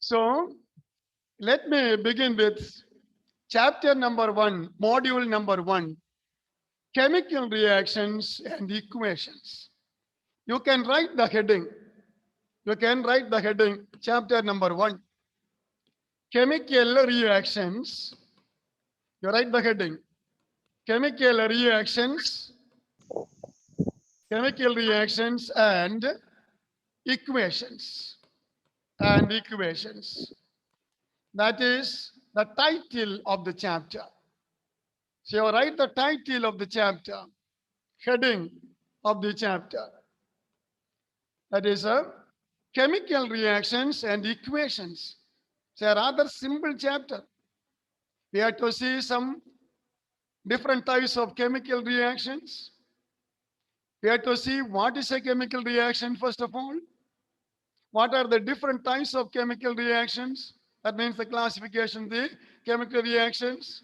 So let me begin with chapter number 1, module number 1, chemical reactions and equations. You can write the heading. You can write the heading, chapter number 1, chemical reactions. You write the heading, chemical reactions, chemical reactions equations and equations. That is the title of the chapter. So you write the title of the chapter, heading of the chapter. That is a chemical reactions and equations. It's a rather simple chapter. We have to see some different types of chemical reactions. We have to see what is a chemical reaction first of all. What are the different types of chemical reactions? That means the classification of the chemical reactions.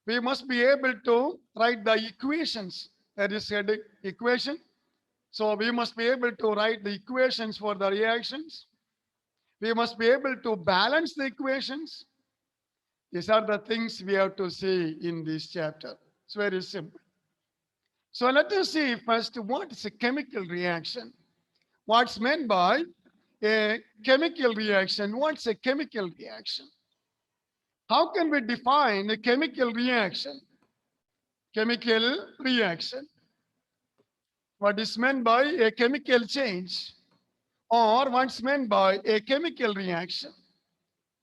We must be able to write the equations. That is said equation. So we must be able to write the equations for the reactions. We must be able to balance the equations. These are the things we have to see in this chapter. It's very simple. So let us see first what is a chemical reaction. What's meant by a chemical reaction? What's a chemical reaction? How can we define a chemical reaction? Chemical reaction. What is meant by a chemical change or what's meant by a chemical reaction?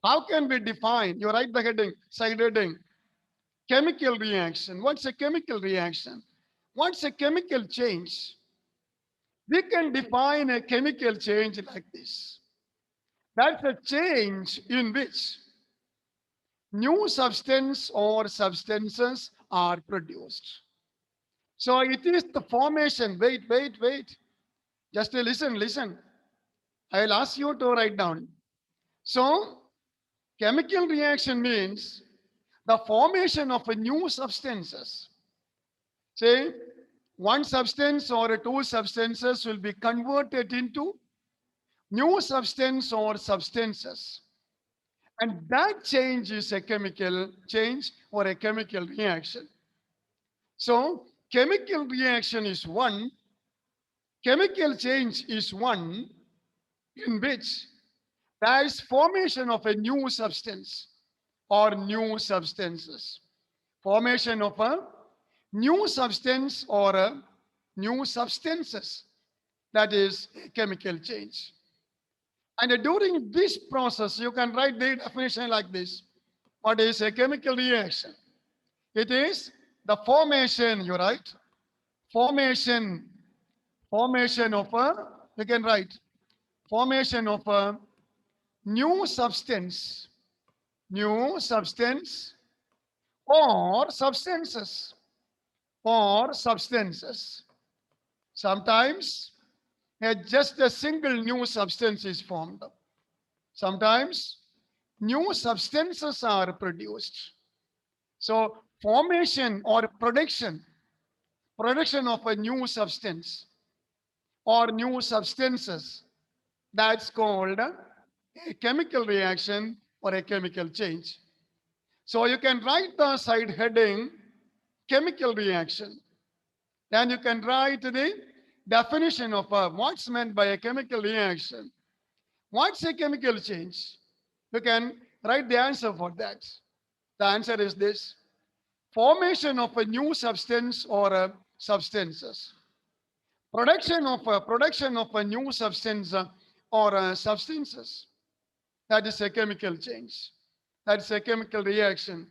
How can we define? You write the heading, side heading, chemical reaction. What's a chemical reaction? What's a chemical change? We can define a chemical change like this. That's a change in which new substance or substances are produced. So it is the formation. Wait. Just listen. I will ask you to write down. So chemical reaction means the formation of a new substances. Say one substance or two substances will be converted into new substance or substances. And that change is a chemical change or a chemical reaction. So chemical reaction is one, chemical change is one in which there is formation of a new substance or new substances. Formation of a new substance or a new substances. That is chemical change. And during this process, you can write the definition like this. What is a chemical reaction? It is the formation, you write, formation, formation of a, you can write, formation of a new substance, new substance or substances, or substances. Sometimes just a single new substance is formed. Sometimes new substances are produced. So formation or production of a new substance or new substances, that's called a chemical reaction or a chemical change. So you can write the side heading chemical reaction. Then you can write the definition of what's meant by a chemical reaction. What's a chemical change? You can write the answer for that. The answer is this: formation of a new substance or substances. Production of a new substance or substances. That is a chemical change. That is a chemical reaction.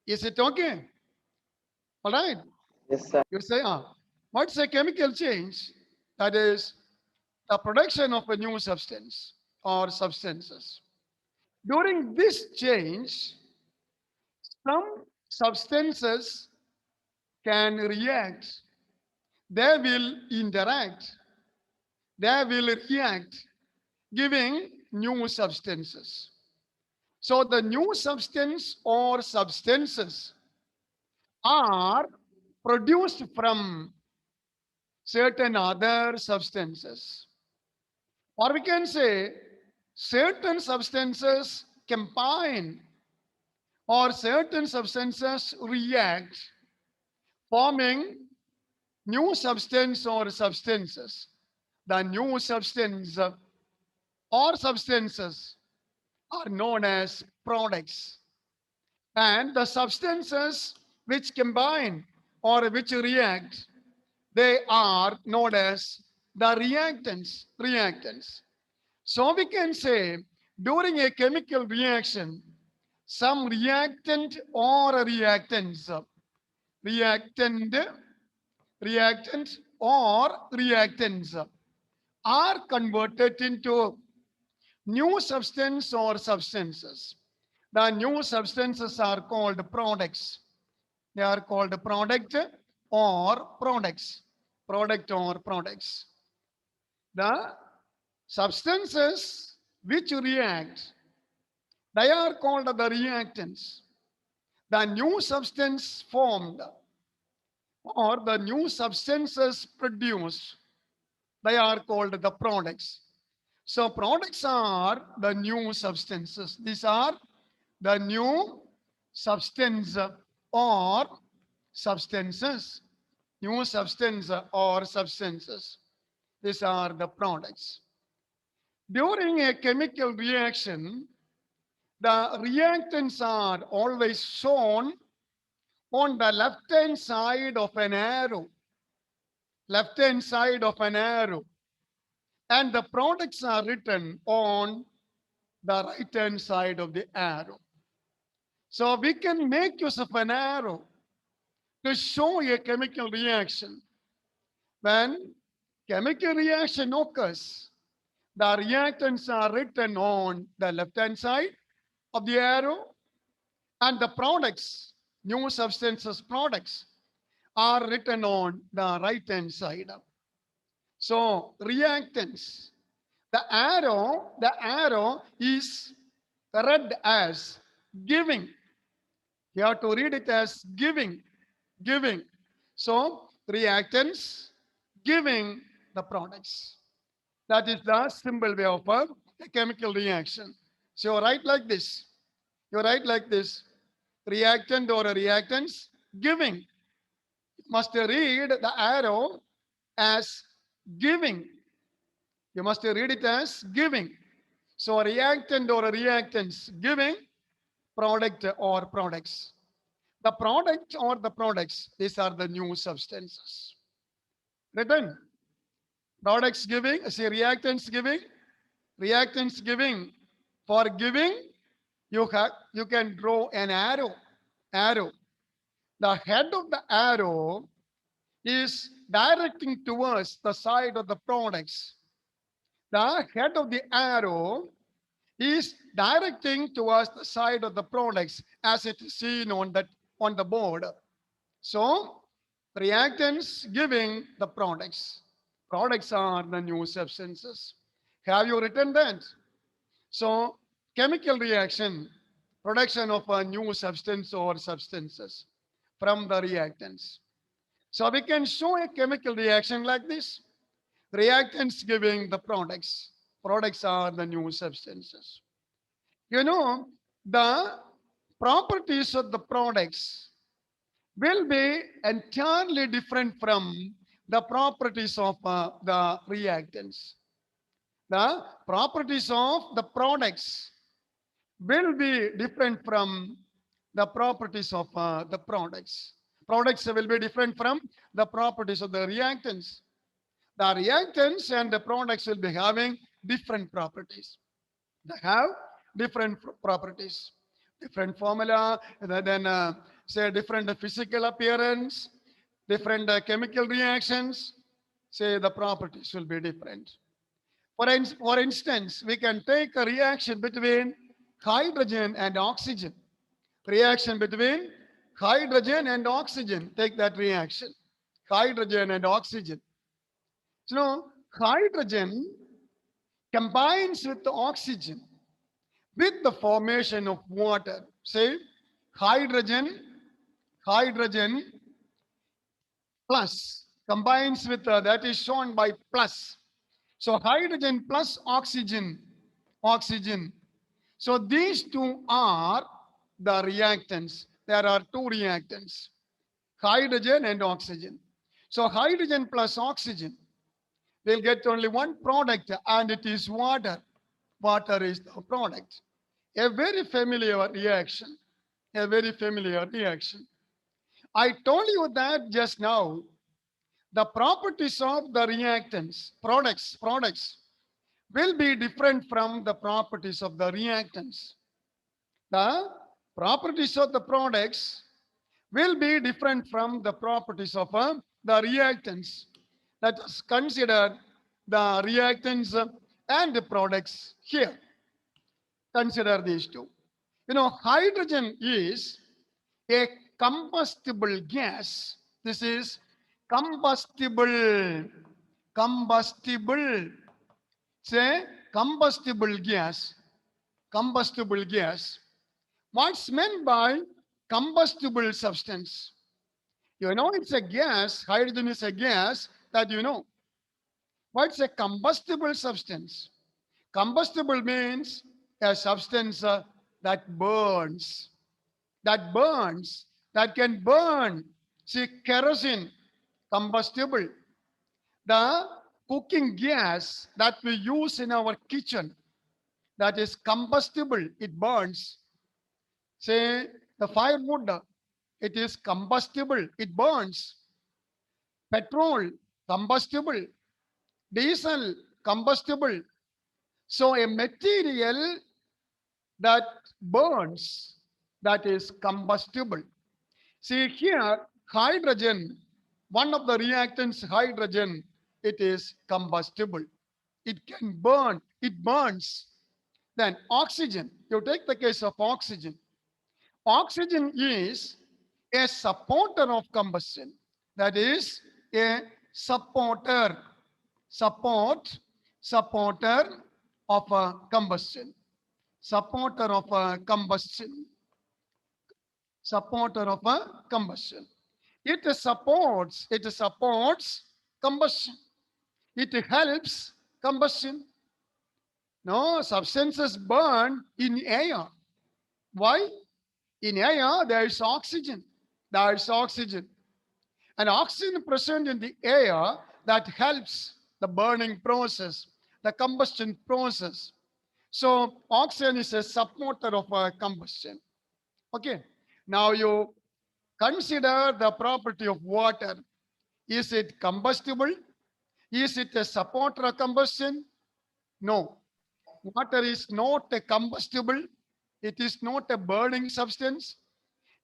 Is it okay? All right. Yes, sir. You say, what's a chemical change? That is the production of a new substance or substances. During this change, some substances can react, they will interact, they will react, giving new substances. So the new substance or substances are produced from certain other substances. Or we can say certain substances combine or certain substances react, forming new substance or substances. The new substance or substances are known as products. And the substances which combine or which react, they are known as the reactants. Reactants. So we can say during a chemical reaction, some reactant or reactants, reactant, reactant or reactants are converted into new substance or substances. The new substances are called products. They are called product or products. Product or products. The substances which react, they are called the reactants. The new substance formed or the new substances produced, they are called the products. So products are the new substances. These are the new substance or substances. New substance or substances. These are the products. During a chemical reaction, the reactants are always shown on the left hand side of an arrow. Left hand side of an arrow. And the products are written on the right hand side of the arrow. So we can make use of an arrow to show a chemical reaction. When chemical reaction occurs, the reactants are written on the left hand side of the arrow, and the products, new substances products, are written on the right hand side. So reactants, the arrow is read as giving. You have to read it as giving, giving. So reactants giving the products. That is the simple way of a chemical reaction. So you write like this. You write like this. Reactant or a reactants giving. You must read the arrow as giving. You must read it as giving. So a reactant or a reactants giving product or products. The product or the products, these are the new substances. Written. Products giving, say reactants giving, reactants giving. For giving, you can draw an arrow. Arrow. The head of the arrow is directing towards the side of the products. The head of the arrow is directing towards the side of the products as it is seen on the board. So reactants giving the products. Products are the new substances. Have you written that? So chemical reaction, production of a new substance or substances from the reactants. So we can show a chemical reaction like this. Reactants giving the products. Products are the new substances. You know, the properties of the products will be entirely different from the properties of the reactants. The properties of the products will be different from the properties of the products. Products will be different from the properties of the reactants. The reactants and the products will be having different properties. They have different properties, different formula, and then say different physical appearance, different chemical reactions. Say the properties will be different. For instance, we can take a reaction between hydrogen and oxygen. Reaction between hydrogen and oxygen. Take that reaction. Hydrogen and oxygen. So hydrogen combines with the oxygen with the formation of water. Say hydrogen, hydrogen plus combines with that is shown by plus. So hydrogen plus oxygen oxygen. So these two are the reactants. There are two reactants, hydrogen and oxygen. So hydrogen plus oxygen will get only one product, and it is water. Water is the product. A very familiar reaction. A very familiar reaction. I told you that just now. The properties of the reactants, products will be different from the properties of the reactants. The properties of the products will be different from the properties of the reactants. Let us consider the reactants and the products here. Consider these two. You know, hydrogen is a combustible gas. This is combustible. Combustible. Say combustible gas. Combustible gas. What's meant by combustible substance? You know, it's a gas. Hydrogen is a gas that you know. What's a combustible substance? Combustible means a substance that burns, that burns, that can burn. See, kerosene, combustible. The cooking gas that we use in our kitchen, that is combustible, it burns. Say, the firewood, it is combustible, it burns. Petrol, combustible. Diesel, combustible. So a material that burns, that is combustible. See here, hydrogen, one of the reactants, hydrogen, it is combustible. It can burn, it burns. Then oxygen, you take the case of oxygen. Oxygen is a supporter of combustion. That is a supporter, supporter of a combustion. Supporter of a combustion. Supporter of a combustion. It supports combustion. It helps combustion. No, substances burn in air. Why? In air, there is oxygen. There is oxygen. And oxygen present in the air that helps the burning process, the combustion process. So oxygen is a supporter of a combustion. Okay. Now you consider the property of water. Is it combustible? Is it a supporter of combustion? No. Water is not a combustible. It is not a burning substance.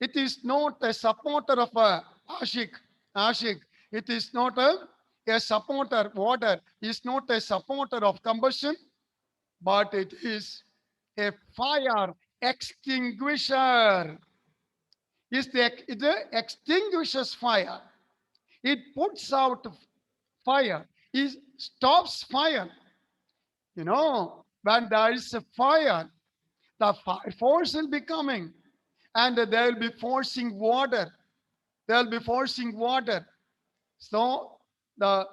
It is not a supporter of a ashik. Ashik. It is not a supporter. Water is not a supporter of combustion, but it is a fire extinguisher. It extinguishes fire. It puts out fire. It stops fire. You know, when there is a fire, the fire force will be coming, and they will be forcing water. They will be forcing water. So the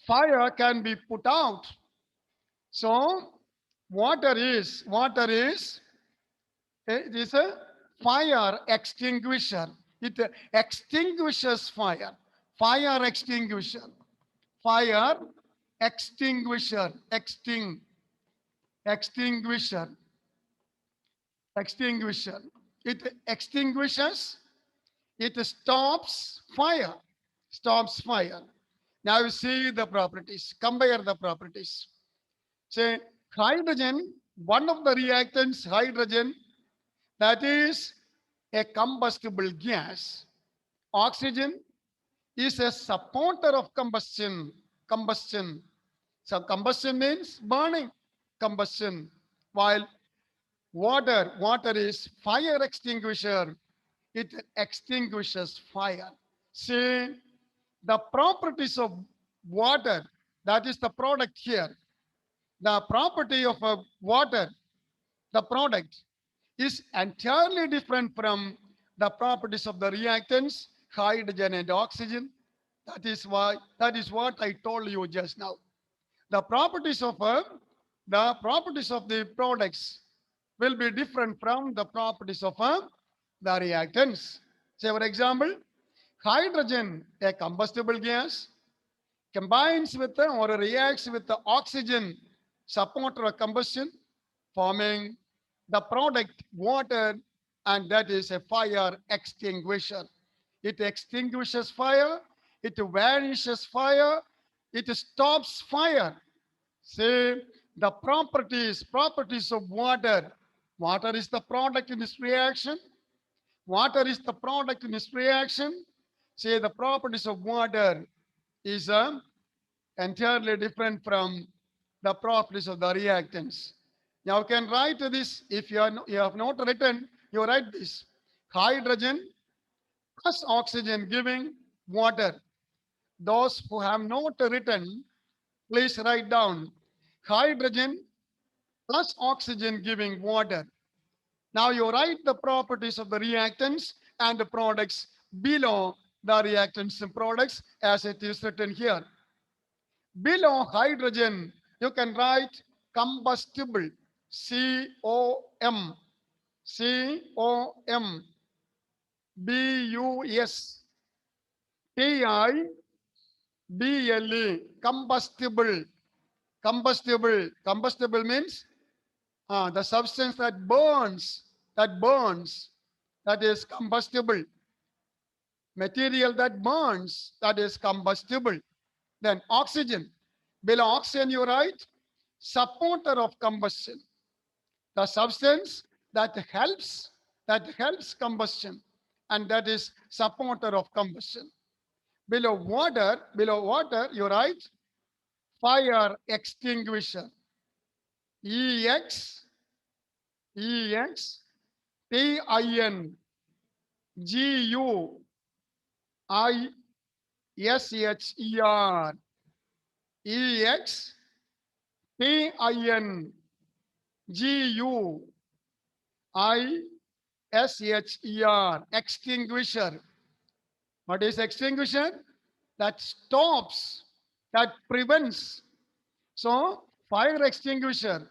fire can be put out. So water is it is a fire extinguisher. It extinguishes fire. Fire extinguisher. Fire extinguisher. Extinguisher. Extinguisher. It extinguishes. It stops fire. Stops fire. Now you see the properties. Compare the properties. Say hydrogen, one of the reactants, hydrogen, that is a combustible gas. Oxygen is a supporter of combustion. Combustion. So combustion means burning. Combustion. While water is fire extinguisher. It extinguishes fire. See the properties of water. That is the product here. The property of water, the product, is entirely different from the properties of the reactants, hydrogen and oxygen. That is what I told you just now. The properties of the properties of the products will be different from the properties of the reactants. Say, for example, hydrogen, a combustible gas, combines with or reacts with the oxygen supporter of combustion, forming the product water, and that is a fire extinguisher. It extinguishes fire, it vanishes fire, it stops fire. Say the properties of water. Water is the product in this reaction. Water is the product in this reaction. Say the properties of water is entirely different from the properties of the reactants. Now you can write this. If you have not written, you write this. Hydrogen plus oxygen giving water. Those who have not written, please write down hydrogen plus oxygen giving water. Now you write the properties of the reactants and the products below the reactants and products as it is written here. Below hydrogen, you can write combustible, C-O-M, C-O-M, B-U-S-T-I-B-L-E, combustible, combustible means the substance that is combustible. Material that burns, that is combustible. Then oxygen. Below oxygen, you write supporter of combustion. The substance that helps combustion, and that is supporter of combustion. Below water, you write fire extinguisher. E-X, E-X, T-I-N, G-U-I-S-H-E-R, E-X, T-I-N, G-U-I-S-H-E-R, extinguisher. What is extinguisher? That stops, that prevents. So, fire extinguisher,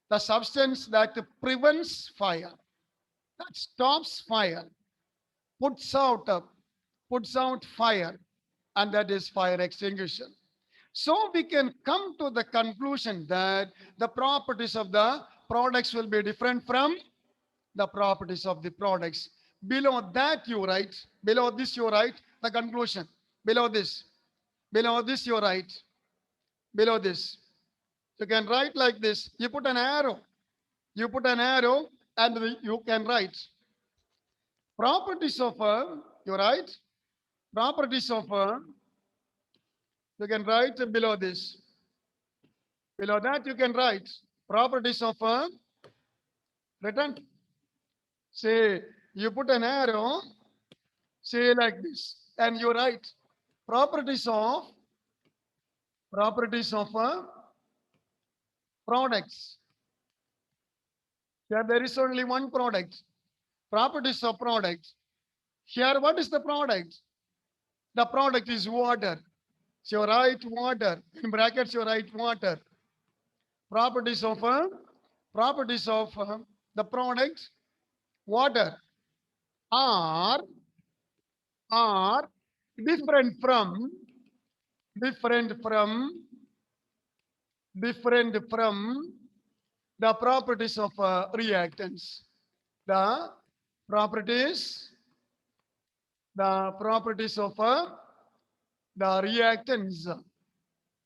the substance that prevents fire, that stops fire, puts out fire, and that is fire extinguisher. So we can come to the conclusion that the properties of the products will be different from the properties of the products. Below that you write, below this you write the conclusion. Below this you write, below this. You can write like this. You put an arrow. And you can write properties of you write properties of you can write below this. Below that you can write properties of written. Say you put an arrow, say like this, and you write properties of products. Here there is only one product. Properties of products. Here what is the product? The product is water. So you write water. In brackets you write water. Properties of the product water are different from different from the properties of reactants. The properties of the reactants.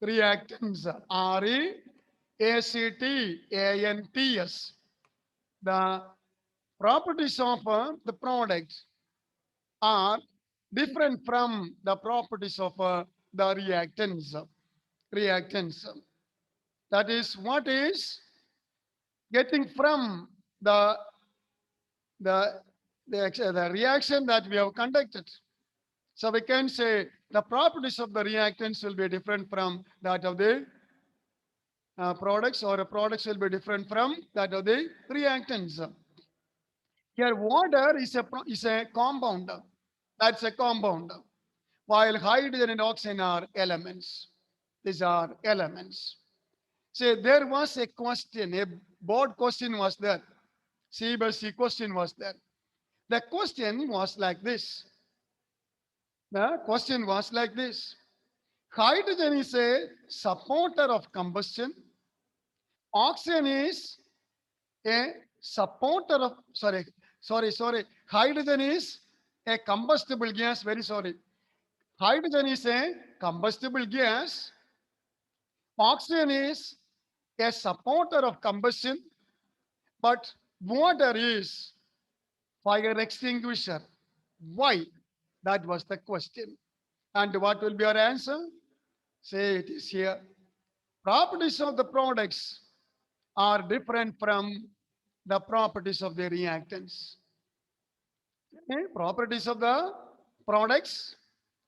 Reactants. The properties of the product are different from the properties of the reactants. That is what is getting from the reaction that we have conducted. So we can say the properties of the reactants will be different from that of the products, or products will be different from that of the reactants. Here water is a compound. That's a compound. While hydrogen and oxygen are elements. These are elements. Say there was a question, a board question was there. C by C question was there. The question was like this. The question was like this. Hydrogen is a supporter of combustion. Oxygen is a supporter of, sorry. Hydrogen is a combustible gas. Very sorry. Hydrogen is a combustible gas. Oxygen is a supporter of combustion, but water is fire extinguisher. Why? That was the question. And what will be our answer? Say it is here. Properties of the products are different from the properties of the reactants. Okay? Properties of the products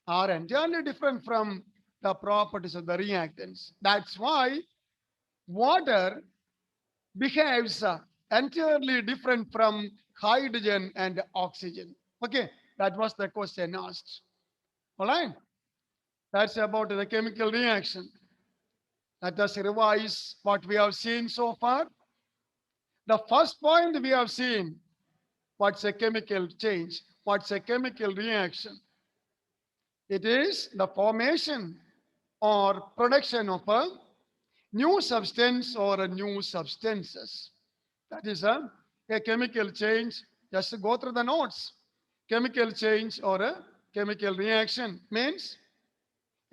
are entirely different from the properties of the reactants. That's why water behaves entirely different from hydrogen and oxygen. Okay, that was the question asked. All right, that's about the chemical reaction. Let us revise what we have seen so far. The first point we have seen, what's a chemical change? What's a chemical reaction? It is the formation or production of a new substance or a new substances. That is a chemical change. Just go through the notes. Chemical change or a chemical reaction means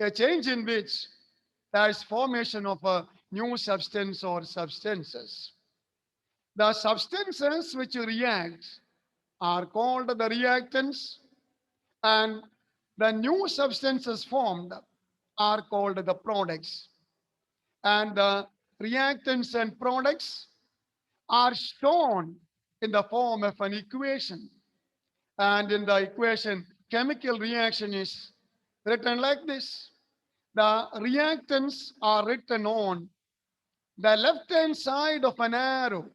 a change in which there is formation of a new substance or substances. The substances which react are called the reactants, and the new substances formed are called the products. And the reactants and products are shown in the form of an equation. And in the equation, chemical reaction is written like this. The reactants are written on the left-hand side of an arrow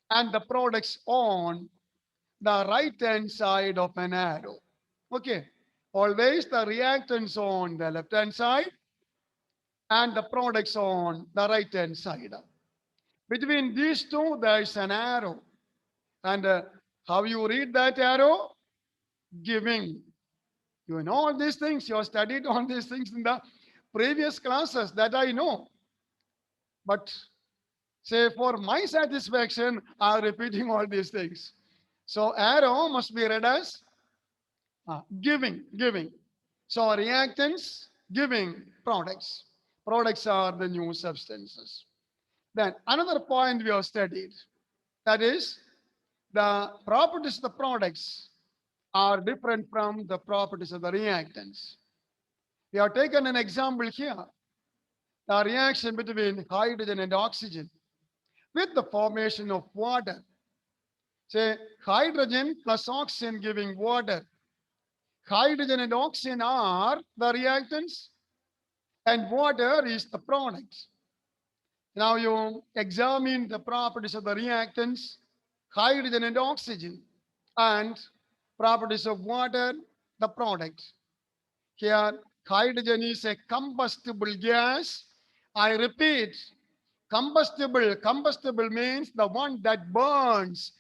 and the products on the right-hand side of an arrow. Okay. Always the reactants on the left-hand side and the products on the right-hand side. Between these two, there is an arrow. And how you read that arrow? Giving. You know all these things. You have studied all these things in the previous classes, that I know. But say for my satisfaction, I'm repeating all these things. So arrow must be read as giving. So reactants, giving products. Products are the new substances. Then another point we have studied, that is the properties of the products are different from the properties of the reactants. We have taken an example here, the reaction between hydrogen and oxygen with the formation of water. Say hydrogen plus oxygen giving water. Hydrogen and oxygen are the reactants and water is the product. Now you examine the properties of the reactants, hydrogen and oxygen, and properties of water, the product. Here, hydrogen is a combustible gas. I repeat, combustible. Combustible means the one that burns,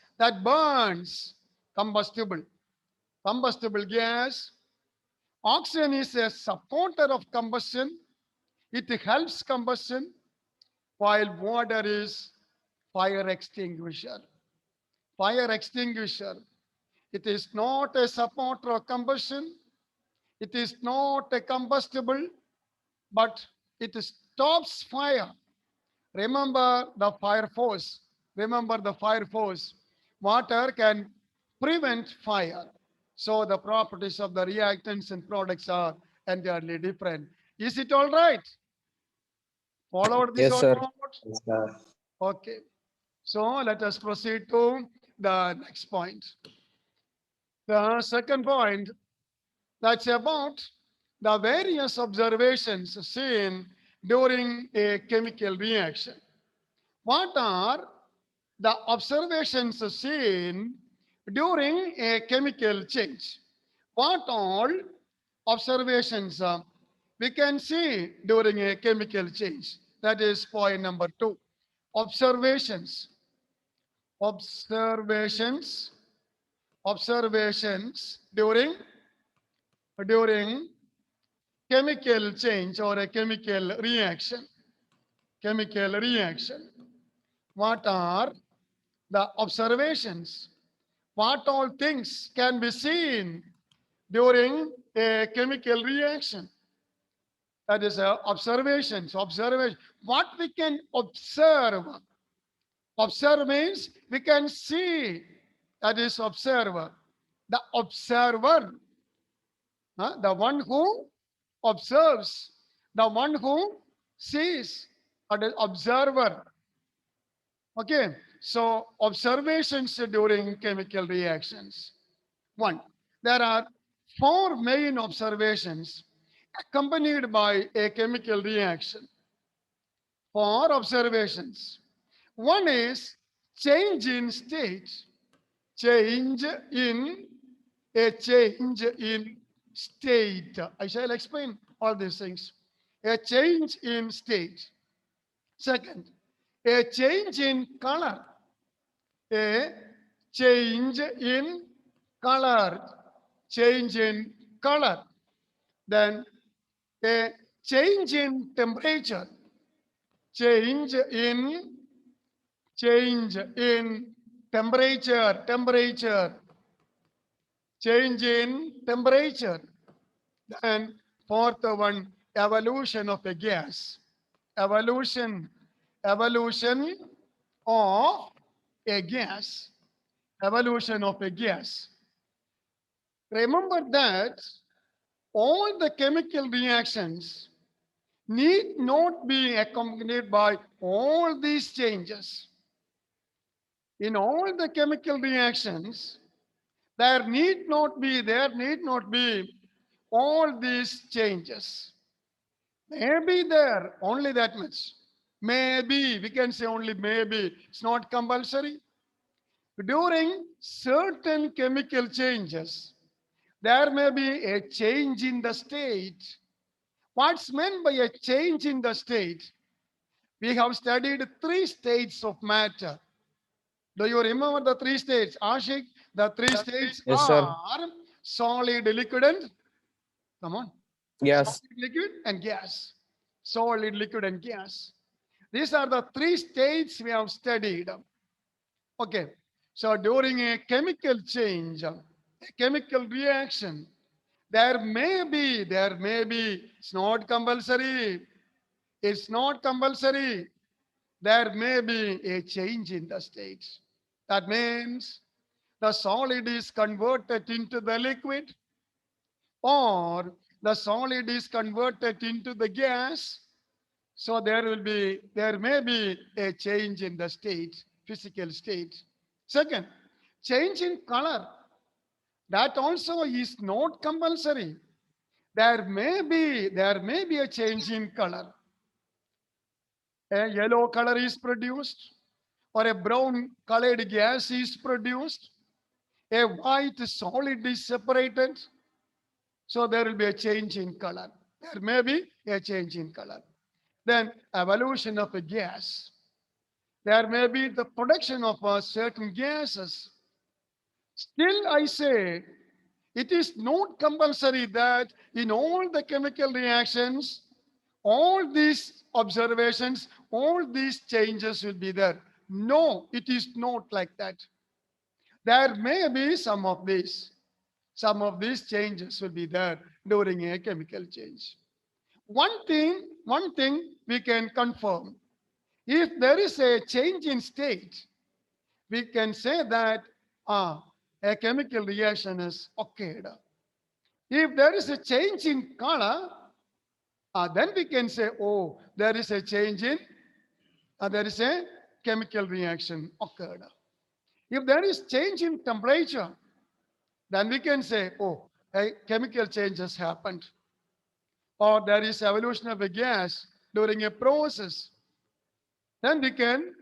combustible. Combustible gas. Oxygen is a supporter of combustion. It helps combustion, while water is fire extinguisher. Fire extinguisher. It is not a supporter of combustion. It is not a combustible, but it stops fire. Remember the fire force. Remember the fire force. Water can prevent fire. So the properties of the reactants and products are entirely different. Is it all right? Followed this Yes, or sir. not? Yes, sir. Okay. So let us proceed to the next point. The second point, that's about the various observations seen during a chemical reaction. What are the observations seen during a chemical change? What all observations we can see during a chemical change? That is point number 2. Observations. Observations. Observations during chemical change or a chemical reaction. Chemical reaction. What are the observations? What all things can be seen during a chemical reaction? That is observations. Observation. What we can observe. Observe means we can see. That is observer. The observer, the one who observes, the one who sees, that is observer. Okay, so observations during chemical reactions. One, there are four main observations accompanied by a chemical reaction. Four observations. One is change in state. Change in change in state. I shall explain all these things. A change in state. Second, a change in color. A change in color. Change in color. Then a change in temperature. Change in change in temperature. Temperature. Change in temperature. And fourth one, evolution of a gas. Evolution. Evolution of a gas. Evolution of a gas. Remember that all the chemical reactions need not be accompanied by all these changes. In all the chemical reactions, there need not be all these changes. Maybe there, only that much. Maybe, we can say only maybe. It's not compulsory. During certain chemical changes, there may be a change in the state. What's meant by a change in the state? We have studied three states of matter. Do you remember the three states? Ashik, the three states Yes, sir. are solid, liquid, and come on, Yes. solid, liquid, and gas. Solid, liquid, and gas. These are the three states we have studied. Okay, so during a chemical change, a chemical reaction, it's not compulsory. It's not compulsory. There may be a change in the states. That means the solid is converted into the liquid, or the solid is converted into the gas. So there may be a change in the state, physical state. Second, change in color. That also is not compulsory. There may be a change in color. A yellow color is produced, or a brown colored gas is produced, a white solid is separated, so there will be a change in color. There may be a change in color. Then evolution of a gas. There may be the production of certain gases. Still, I say it is not compulsory that in all the chemical reactions, all these observations, all these changes will be there. No, it is not like that. There may be some of these. Some of these changes will be there during a chemical change. One thing we can confirm. If there is a change in state, we can say that a chemical reaction has occurred. If there is a change in color, then we can say, oh, there is a change in, there is a chemical reaction occurred. If there is change in temperature, then we can say, oh, a chemical change has happened. Or there is evolution of a gas during a process. Then we can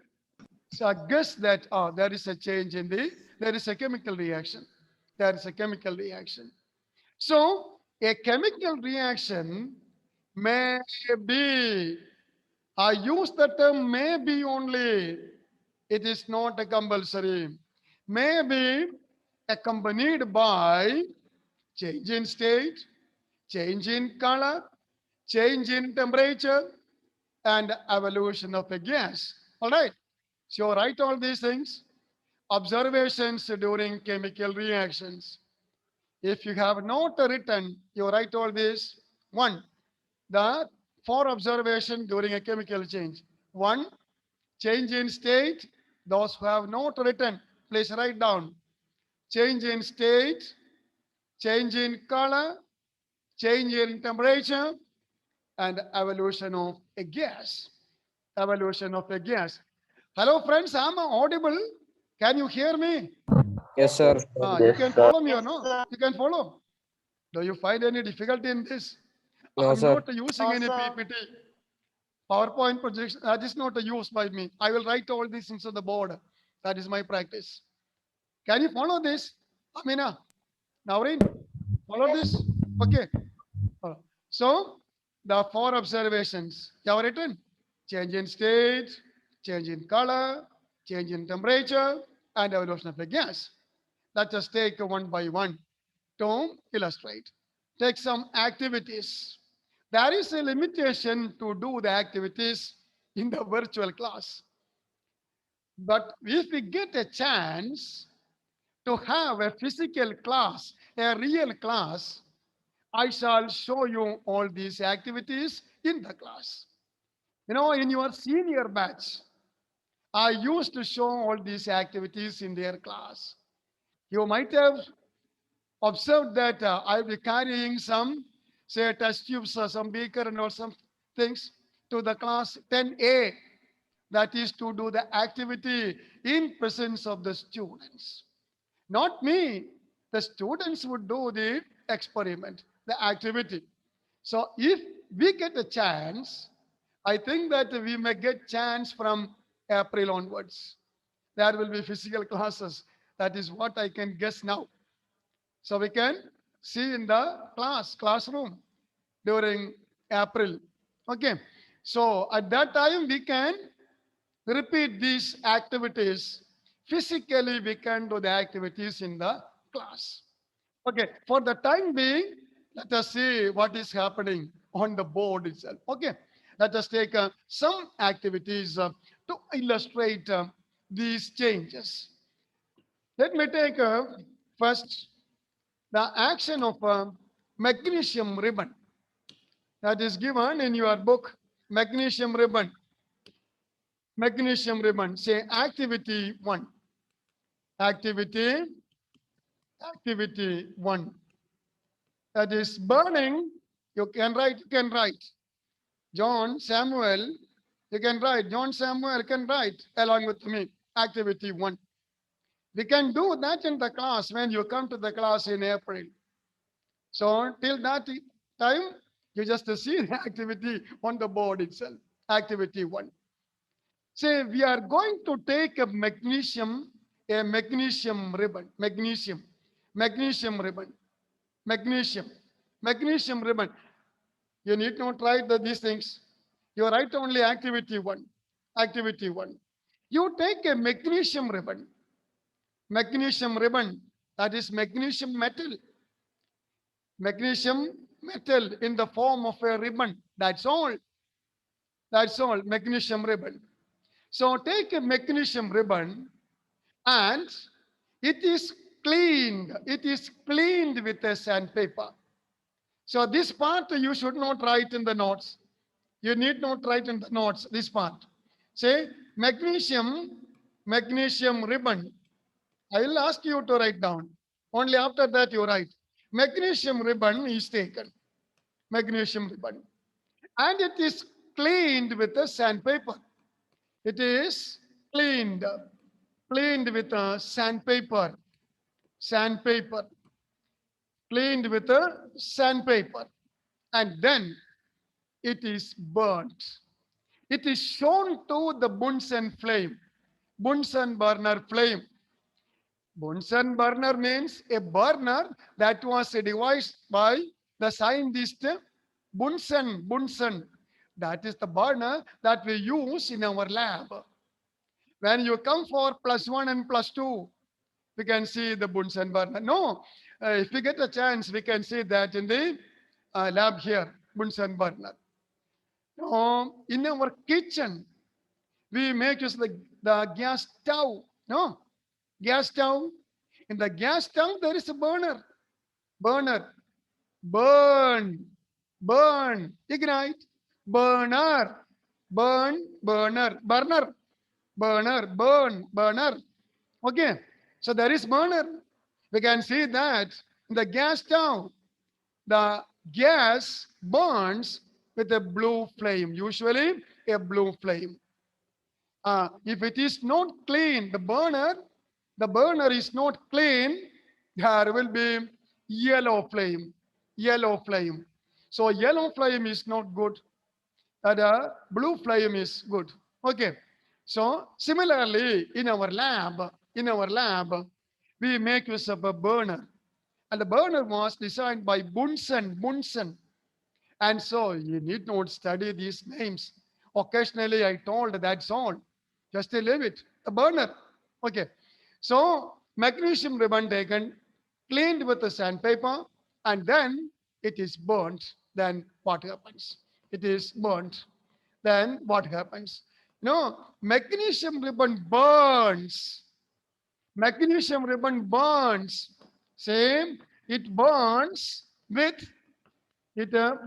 guess that there is a change in there is a chemical reaction. There is a chemical reaction. So a chemical reaction may be I use the term maybe only. It is not a compulsory. May be accompanied by change in state, change in color, change in temperature, and evolution of a gas. All right. So write all these things. Observations during chemical reactions. If you have not written, you write all this. One, the four observation during a chemical change. One, change in state. Those who have not written, please write down. Change in state, change in color, change in temperature, and evolution of a gas. Evolution of a gas. Hello, friends. I'm audible. Can you hear me? Yes, sir. You Yes, can sir. follow me or no? You can follow. Do you find any difficulty in this? No, I'm sir. not using any PPT. PowerPoint projection. That is not used by me. I will write all these things on the board. That is my practice. Can you follow this? Amina, Naureen, follow this? Okay. So, the four observations. You have written change in state, change in color, change in temperature, and evolution of a gas. Let us take one by one to illustrate. Take some activities. There is a limitation to do the activities in the virtual class. But if we get a chance to have a physical class, a real class, I shall show you all these activities in the class. You know, in your senior batch, I used to show all these activities in their class. You might have observed that I'll be carrying some, say, test tubes or some beaker and all some things to the class 10A. That is to do the activity in presence of the students. Not me. The students would do the experiment, the activity. So if we get a chance, I think that we may get chance from April onwards. There will be physical classes. That is what I can guess now. So we can see in the classroom during April. Okay. So at that time we can repeat these activities. Physically, we can do the activities in the class. Okay, for the time being, let us see what is happening on the board itself. Okay, let us take some activities to illustrate these changes. Let me take first the action of magnesium ribbon that is given in your book, magnesium ribbon. Magnesium ribbon, say activity one. Activity, activity one. That is burning. You can write. John Samuel, you can write. John Samuel can write along with me. Activity one. We can do that in the class when you come to the class in April. So till that time, you just see the activity on the board itself. Activity one. Say we are going to take a magnesium ribbon, magnesium ribbon, magnesium, magnesium ribbon. You need not write these things. You write only activity one, activity one. You take a magnesium ribbon, that is magnesium metal in the form of a ribbon. That's all, magnesium ribbon. So take a magnesium ribbon and it is cleaned with a sandpaper. So this part you should not write in the notes. You need not write in the notes this part. Say magnesium ribbon. I will ask you to write down. Only after that you write. Magnesium ribbon is taken. Magnesium ribbon. And it is cleaned with a sandpaper. It is cleaned, cleaned with a sandpaper. Sandpaper. Cleaned with a sandpaper. And then it is burnt. It is shown to the Bunsen flame, Bunsen burner flame. Bunsen burner means a burner that was devised by the scientist Bunsen. That is the burner that we use in our lab. When you come for +1 and +2, we can see the Bunsen burner. No, if we get a chance, we can see that in the lab here, Bunsen burner. In our kitchen, we make use the gas stove. No, gas stove. In the gas stove, there is a burner. Burner. Burn. Burn. Ignite. Burner. Burn. Burner. Burner. Burner. Burn. Burner. Okay. So there is burner. We can see that in the gas stove, the gas burns with a blue flame, usually a blue flame. If it is not clean, the burner is not clean, there will be yellow flame, yellow flame. So yellow flame is not good. The blue flame is good. Okay. So similarly, in our lab, we make use of a burner, and the burner was designed by Bunsen. And so you need not study these names. Occasionally I told that's all. Just leave it. A burner. Okay. So magnesium ribbon taken, cleaned with the sandpaper, and then it is burnt. Then what happens? It is burnt. Then what happens? No, magnesium ribbon burns. Magnesium ribbon burns. Same, it burns with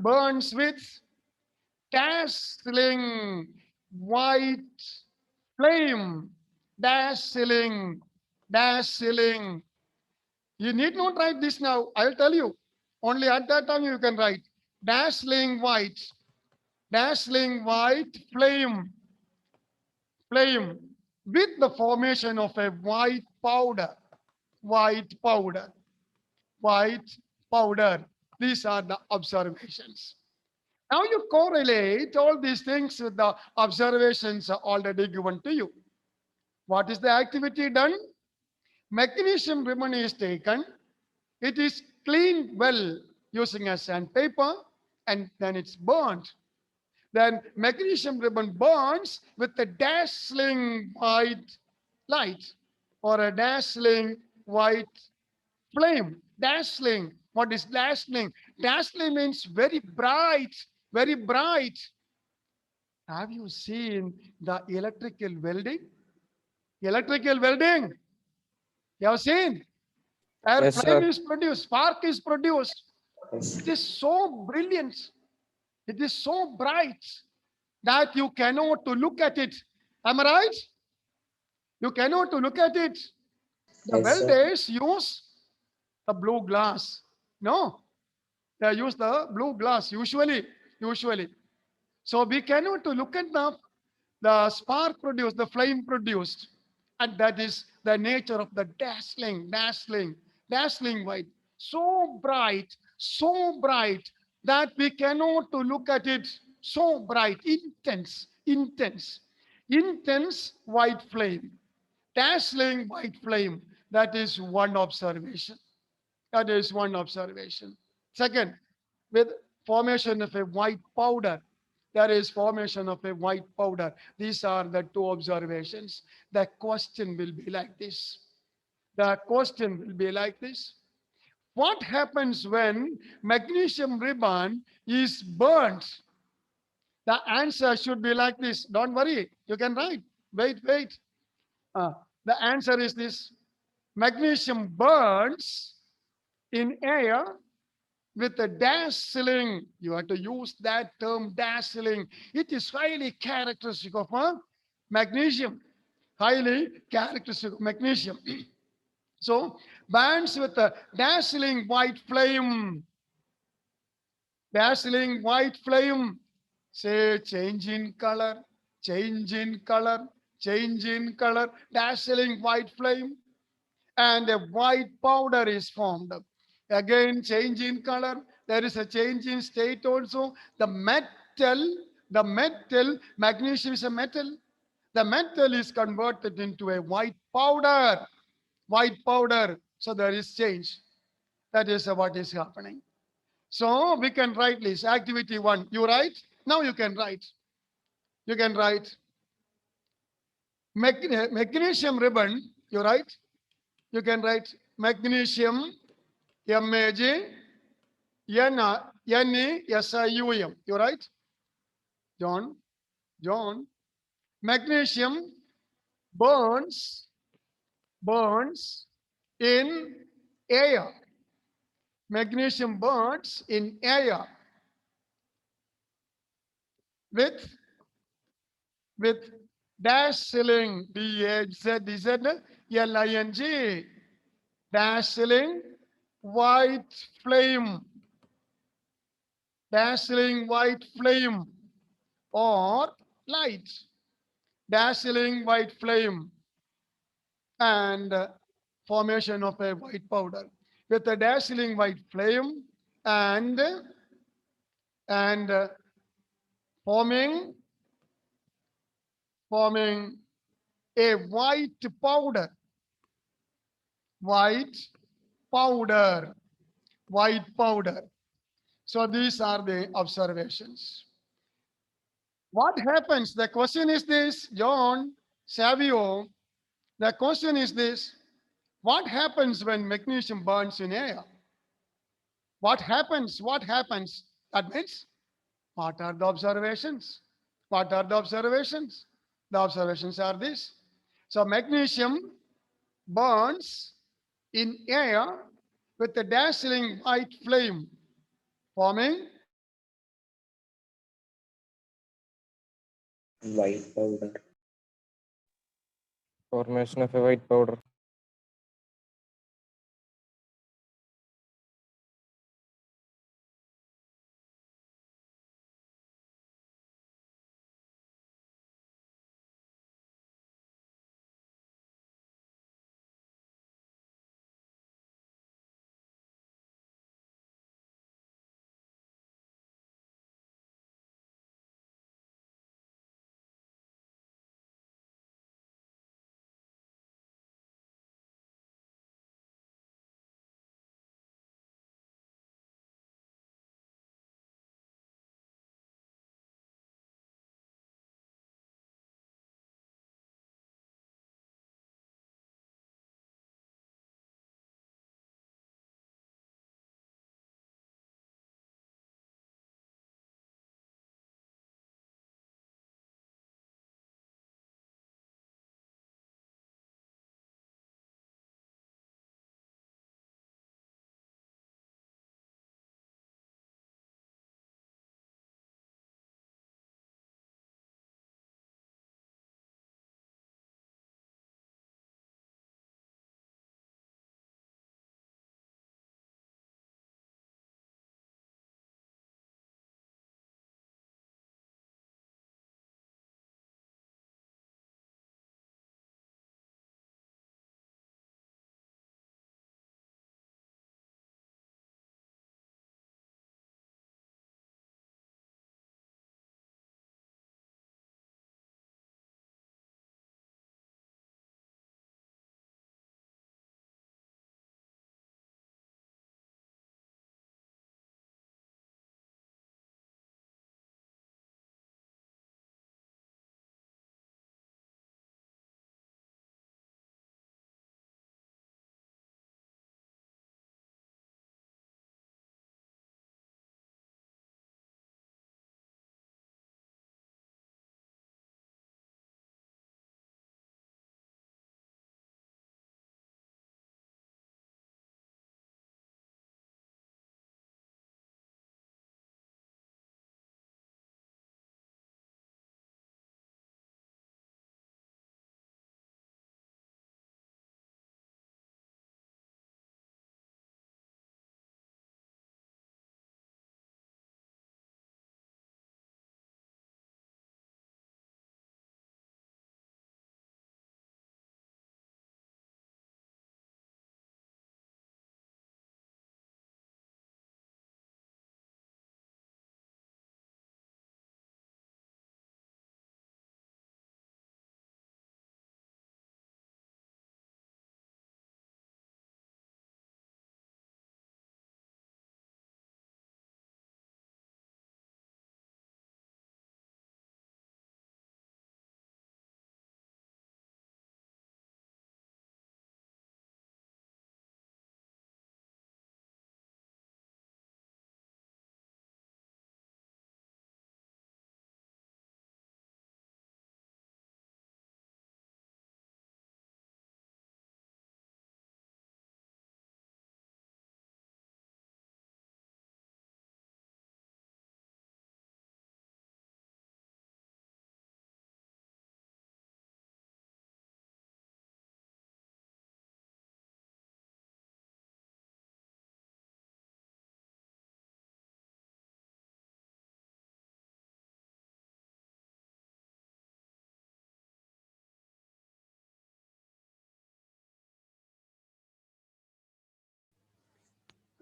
burns with dazzling white flame. Dazzling, dazzling. You need not write this now. I'll tell you. Only at that time you can write dazzling white flame, flame with the formation of a white powder, white powder. These are the observations. Now you correlate all these things with the observations already given to you. What is the activity done? Magnesium ribbon is taken. It is cleaned well using a sandpaper, and then it's burnt. Then magnesium ribbon burns with a dazzling white light or a dazzling white flame. Dazzling. What is dazzling? Dazzling means very bright, very bright. Have you seen the electrical welding? Electrical welding. You have seen? Where Yes, flame sir. is produced, spark is produced. It Yes. is so brilliant. It is so bright that you cannot to look at it. Am I right? You cannot to look at it. The Yes, sir. welders use the blue glass. No, they use the blue glass usually. So we cannot to look at the spark produced, the flame produced. And that is the nature of the dazzling white. So bright that we cannot to look at it. So bright, intense white flame, dazzling white flame. That is one observation. That is one observation. Second, with formation of a white powder, there is formation of a white powder. These are the two observations. The question will be like this. The question will be like this. What happens when magnesium ribbon is burnt? The answer should be like this. Don't worry. You can write. Wait. Uh, the answer is this. Magnesium burns in air with a dazzling. You have to use that term dazzling. It is highly characteristic of magnesium. Highly characteristic of magnesium. So burns with a dazzling white flame. Dazzling white flame. Say change in color, change in color, change in color. Dazzling white flame. And a white powder is formed. Again, change in color. There is a change in state also. The metal, magnesium is a metal. The metal is converted into a white powder. White powder. So there is change. That is what is happening. So we can write this. Activity 1. You write Now you can write. You can write magnesium ribbon. You write. You can write magnesium, MAGNESIUM. You write, John. John. Magnesium burns in air. Magnesium burns in air with with dazzling, DAZZLING, dazzling white flame, dazzling white flame or light, dazzling white flame and formation of a white powder with a dazzling white flame and and forming forming a white powder, white powder. So these are the observations. What happens? The question is this, John Savio. The question is this: what happens when magnesium burns in air? What happens? What happens? That means, what are the observations? What are the observations? The observations are this. So magnesium burns in air with a dazzling white flame, forming White powder. Formation of a white powder.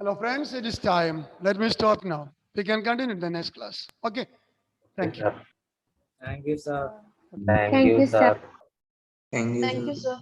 Hello, friends. It is time. Let me stop now. We can continue in the next class. Okay. Thank you. Sir. Thank you, sir. Thank Thank you, you, sir. sir. Thank you, Thank you, sir. sir.